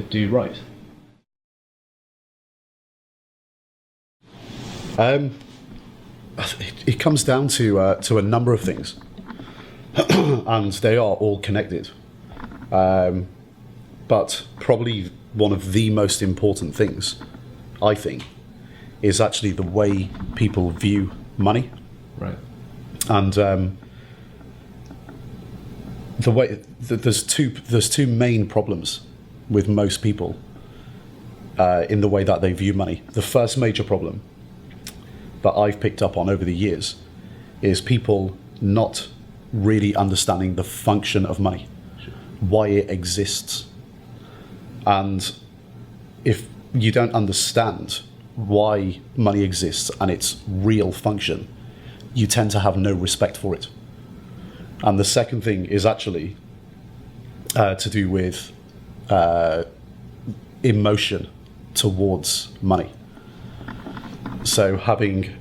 do right? It comes down to a number of things, and they are all connected. But probably one of the most important things, I think, is actually the way people view money. Right. And the way there's two main problems with most people in the way that they view money. The first major problem that I've picked up on over the years is people not really understanding the function of money, why it exists. And if you don't understand why money exists and its real function, you tend to have no respect for it. And the second thing is actually to do with emotion towards money. So having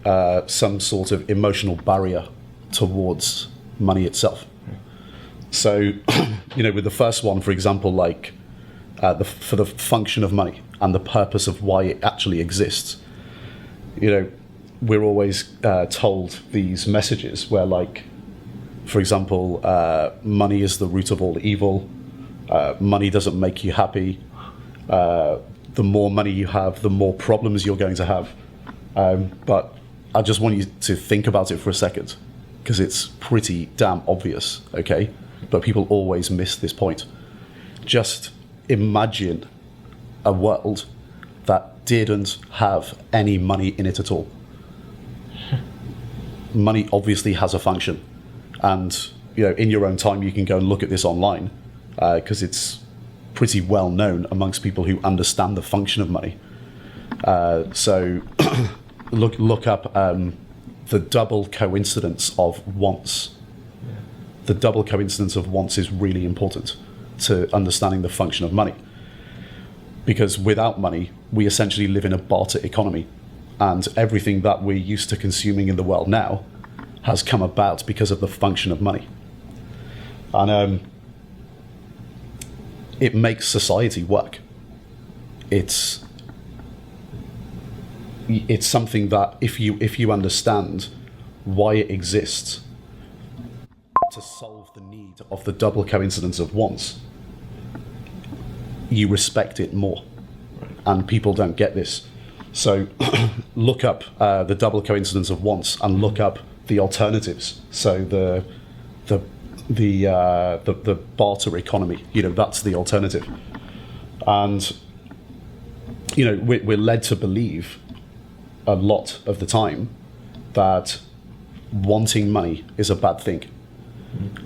some sort of emotional barrier towards money itself. So, with the first one, for example, like for the function of money and the purpose of why it actually exists, we're always told these messages where, like, for example, money is the root of all evil, money doesn't make you happy, the more money you have, the more problems you're going to have. But I just want you to think about it for a second, because it's pretty damn obvious, okay? But people always miss this point. Just imagine a world that didn't have any money in it at all. Money obviously has a function. And, in your own time, you can go and look at this online, because it's pretty well known amongst people who understand the function of money. So look up the double coincidence of wants. Yeah. The double coincidence of wants is really important to understanding the function of money. Because without money, we essentially live in a barter economy. And everything that we're used to consuming in the world now has come about because of the function of money. And it makes society work. It's something that if you understand why it exists, to solve the need of the double coincidence of wants, you respect it more. Right. And people don't get this. So look up the double coincidence of wants and look up the alternatives. So the barter economy, that's the alternative. And we're led to believe a lot of the time that wanting money is a bad thing.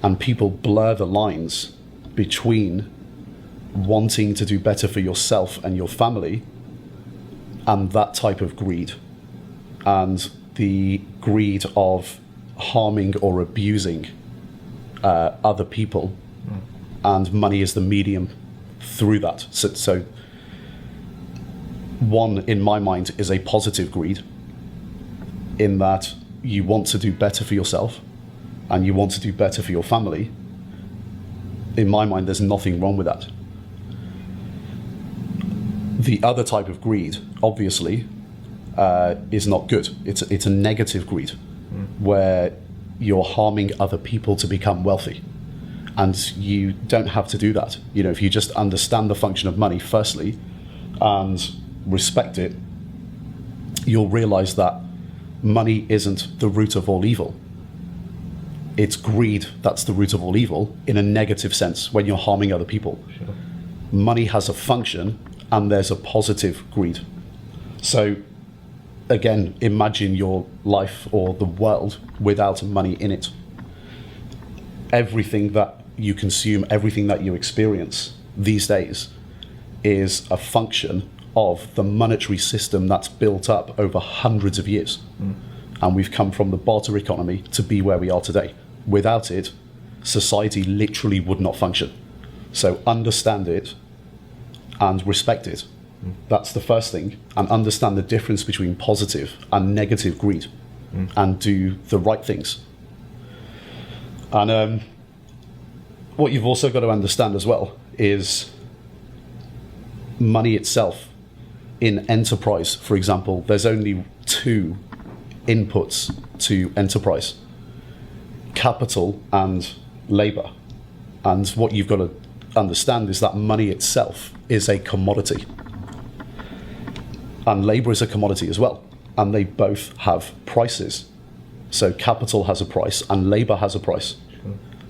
And people blur the lines between wanting to do better for yourself and your family and that type of greed, and the greed of harming or abusing other people, and money is the medium through that. So one, in my mind, is a positive greed, in that you want to do better for yourself and you want to do better for your family. In my mind, there's nothing wrong with that. The other type of greed, obviously, is not good. It's a negative greed, where you're harming other people to become wealthy. And you don't have to do that. If you just understand the function of money, firstly, and respect it, you'll realize that money isn't the root of all evil. It's greed that's the root of all evil, in a negative sense, when you're harming other people. Sure. Money has a function, and there's a positive greed. So again, imagine your life or the world without money in it. Everything that you consume, everything that you experience these days is a function of the monetary system that's built up over hundreds of years. And we've come from the barter economy to be where we are today. Without it, society literally would not function. So understand it and respect it. That's the first thing. And understand the difference between positive and negative greed, and do the right things. And what you've also got to understand as well is money itself in enterprise, for example, there's only two inputs to enterprise: capital and labor. And what you've got to understand is that money itself is a commodity. And labor is a commodity as well. And they both have prices. So capital has a price and labor has a price.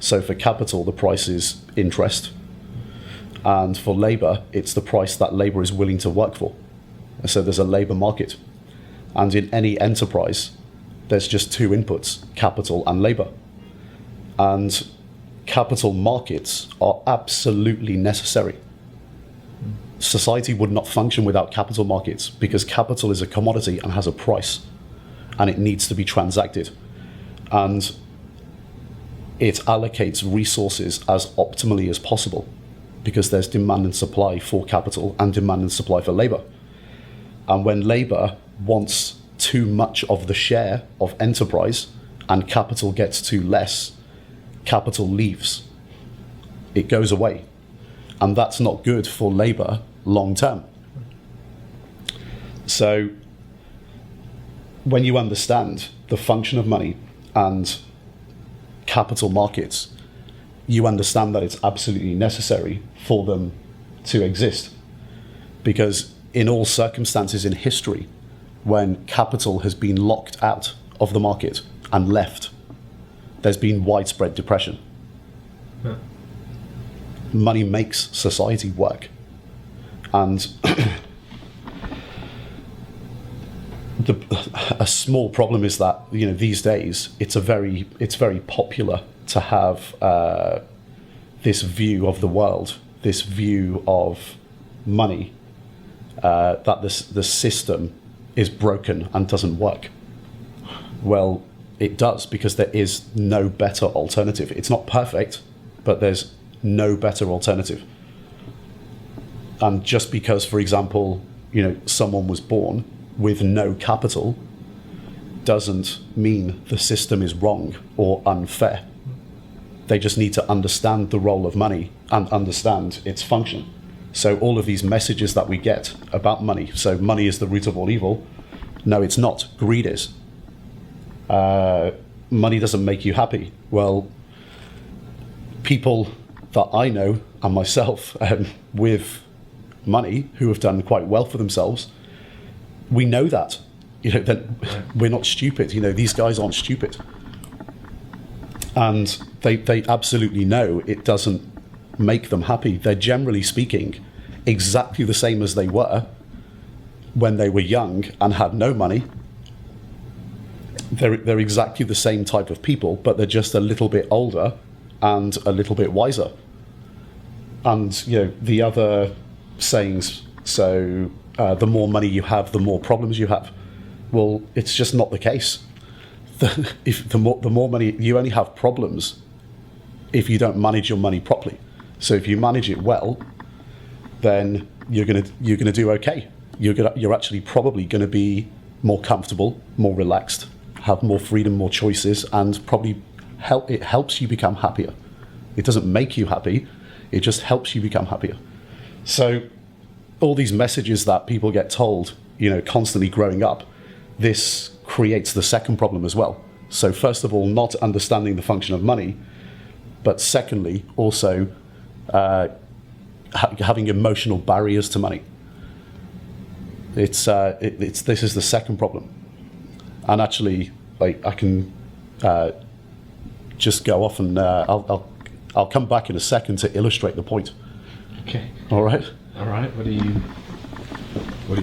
So for capital, the price is interest. And for labor, it's the price that labor is willing to work for. And so there's a labor market. And in any enterprise, there's just two inputs, capital and labor. And capital markets are absolutely necessary. Society would not function without capital markets because capital is a commodity and has a price, and it needs to be transacted. And it allocates resources as optimally as possible because there's demand and supply for capital and demand and supply for labor. And when labor wants too much of the share of enterprise and capital gets too less, capital leaves. It goes away. And that's not good for labor long term. So when you understand the function of money and capital markets, you understand that it's absolutely necessary for them to exist. Because in all circumstances in history, when capital has been locked out of the market and left, there's been widespread depression. Yeah. Money makes society work. And a small problem is that, these days it's very popular to have this view of the world, this view of money, that the system is broken and doesn't work. Well, it does, because there is no better alternative. It's not perfect, but there's no better alternative. And just because, for example, someone was born with no capital doesn't mean the system is wrong or unfair. They just need to understand the role of money and understand its function. So all of these messages that we get about money, so money is the root of all evil. No, it's not. Greed is. Money doesn't make you happy. Well, people that I know and myself with money who have done quite well for themselves, we know that. That we're not stupid. These guys aren't stupid. And they absolutely know it doesn't make them happy. They're generally speaking exactly the same as they were when they were young and had no money. They're exactly the same type of people, but they're just a little bit older and a little bit wiser. And the other sayings, so the more money you have, the more problems you have. Well, it's just not the case. The more money, you only have problems if you don't manage your money properly. So if you manage it well, then you're gonna do okay. You're actually probably gonna be more comfortable, more relaxed, have more freedom, more choices, and probably it helps you become happier. It doesn't make you happy, it just helps you become happier. So all these messages that people get told, constantly growing up, this creates the second problem as well. So first of all, not understanding the function of money, but secondly, also having emotional barriers to money. This is the second problem. And actually, I can just go off and I'll come back in a second to illustrate the point. Okay. All right. All right.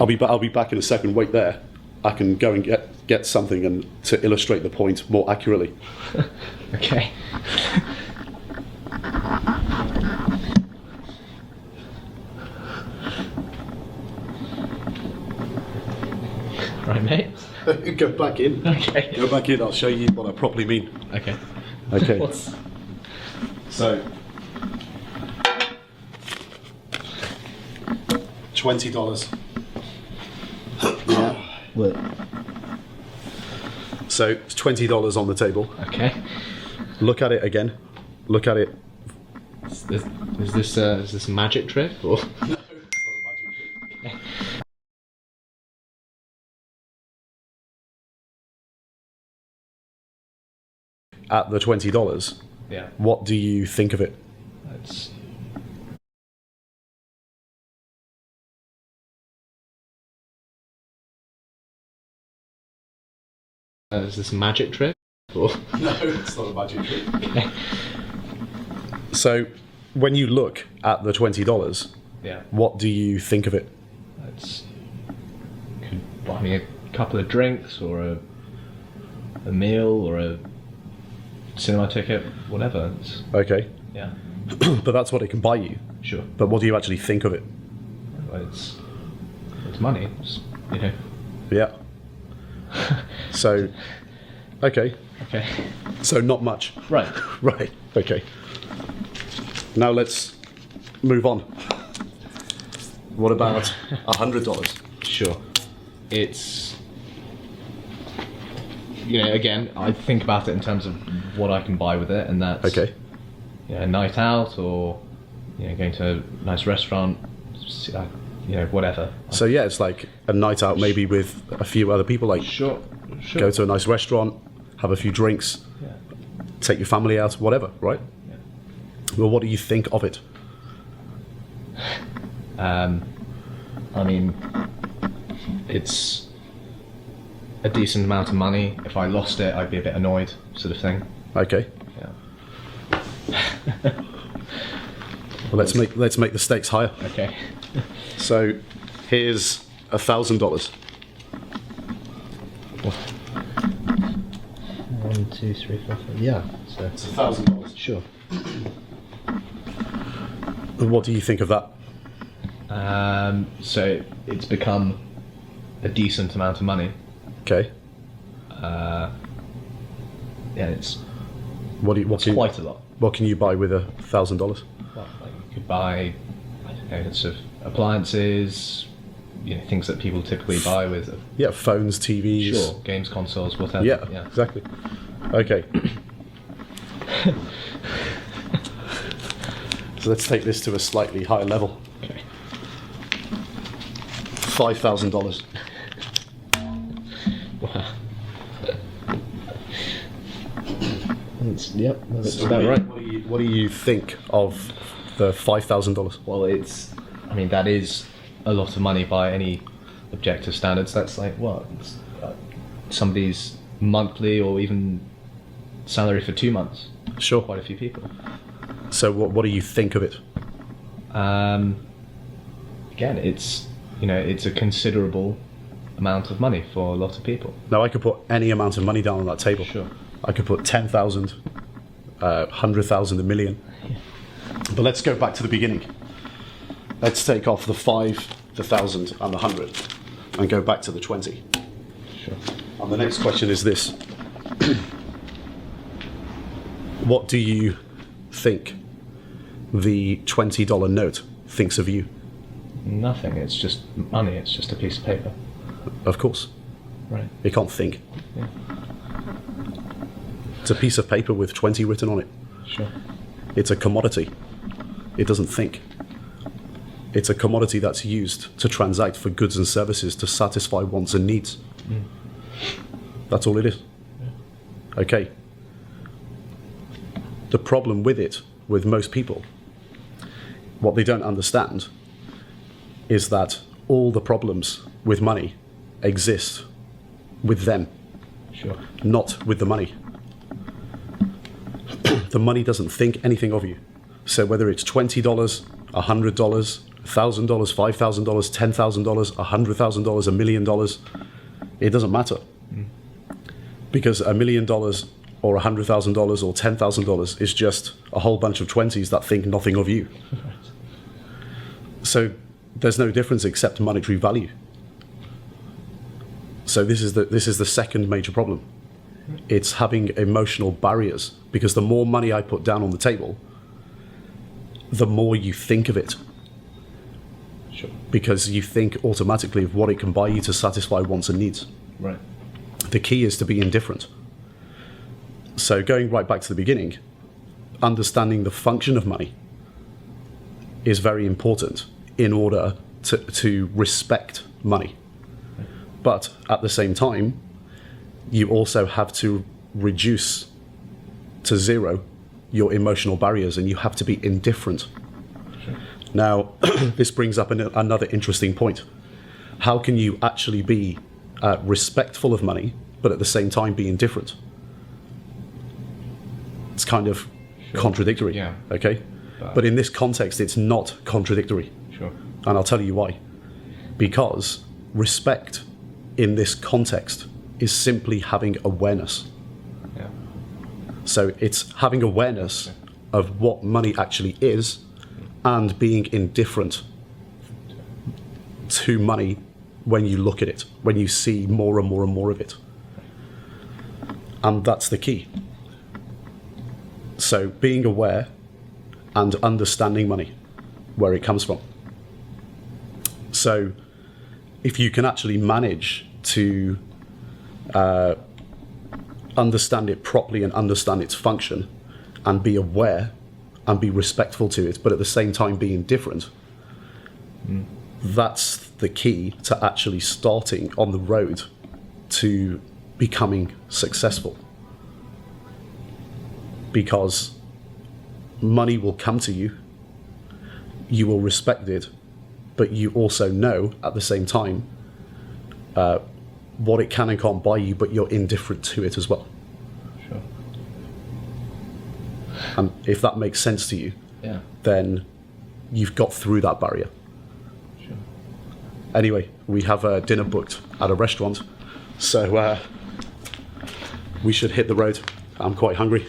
I'll be back in a second. Wait there. I can go and get something and to illustrate the point more accurately. Okay. Right, mate. Go back in. Okay. Go back in. I'll show you what I properly mean. Okay. Okay. So, $20. Yeah. What? So it's $20 on the table. Okay. Look at it again. Look at it. Is this a magic trick or? No, it's not a magic trick. At the $20, Yeah. what do you think of it? It's is this a magic trick? Or? No, it's not a magic trick. Okay. So, when you look at the $20, Yeah. what do you think of it? It's could buy me a couple of drinks or a meal or a cinema ticket, whatever. It's, Okay, yeah. but that's what it can buy you. Sure. But what do you actually think of it? Well, it's money. It's, you know. Yeah. So, okay. Okay. So not much. Right. Right. Okay. Now let's move on. What about $100? Sure. It's, you know, again, I think about it in terms of what I can buy with it, and that's Okay. you know, a night out or you know, going to a nice restaurant, you know, whatever. So yeah, it's like a night out maybe with a few other people, like Sure. go to a nice restaurant, have a few drinks, Yeah. take your family out, whatever, right? Yeah. Well, what do you think of it? I mean, it's a decent amount of money. If I lost it, I'd be a bit annoyed, sort of thing. Okay. Yeah. Well, let's make the stakes higher. Okay. So here's $1,000. 1, 2, 3, 4, 5. Yeah. So It's $1,000. sure. What do you think of that? So it's become a decent amount of money. Okay. Yeah, it's What quite a lot. What can you buy with $1,000? Well, like you could buy, I don't know, sort of appliances, you know, things that people typically buy with. Yeah, phones, TVs. Sure, games, consoles, whatever. Yeah, exactly. Okay. So let's take this to a slightly higher level. Okay. $5,000. Wow. Yep, that's about right. What do you think of the $5,000? Well, it's, I mean, that is a lot of money by any objective standards. That's like, what? It's, somebody's monthly or even salary for 2 months. Sure. Quite a few people. So what do you think of it? Again, it's, you know, it's a considerable amount of money for a lot of people. Now I could put any amount of money down on that table. Sure. I could put 10,000, 100,000, a million. Yeah. But let's go back to the beginning. Let's take off the 5, the 1,000, and the 100, and go back to the 20. Sure. And the next question is this: what do you think the $20 note thinks of you? Nothing. It's just money. It's just a piece of paper. Of course, Right. it can't think. Yeah. It's a piece of paper with 20 written on it. Sure. It's a commodity. It doesn't think. It's a commodity that's used to transact for goods and services to satisfy wants and needs. That's all it is. Okay. The problem with it, with most people, what they don't understand is that all the problems with money exist with them, Sure. not with the money. The money doesn't think anything of you. So whether it's $20, $100, $1,000, $5,000, $10,000, $100,000, $1 million, it doesn't matter. Because $1 million or $100,000 or $10,000 is just a whole bunch of 20s that think nothing of you. So there's no difference except monetary value. So this is the second major problem. It's having emotional barriers, because the more money I put down on the table, the more you think of it. Sure. Because you think automatically of what it can buy you to satisfy wants and needs. Right. The key is to be indifferent. So going right back to the beginning, understanding the function of money is very important in order to respect money. But at the same time, you also have to reduce to zero your emotional barriers, and you have to be indifferent. Sure. Now, this brings up another interesting point. How can you actually be respectful of money, but at the same time be indifferent? It's kind of contradictory, Yeah. okay? But in this context, it's not contradictory. Sure. And I'll tell you why. Because respect in this context is simply having awareness. Yeah. So it's having awareness of what money actually is and being indifferent to money when you look at it, when you see more and more and more of it. And that's the key. So being aware and understanding money, where it comes from. So if you can actually manage to understand it properly and understand its function and be aware and be respectful to it, but at the same time be indifferent, that's the key to actually starting on the road to becoming successful. Because money will come to you, you will respect it, but you also know at the same time what it can and can't buy you, but you're indifferent to it as well. Sure. And if that makes sense to you, Yeah. then you've got through that barrier. Sure. Anyway, we have a dinner booked at a restaurant, so we should hit the road. I'm quite hungry.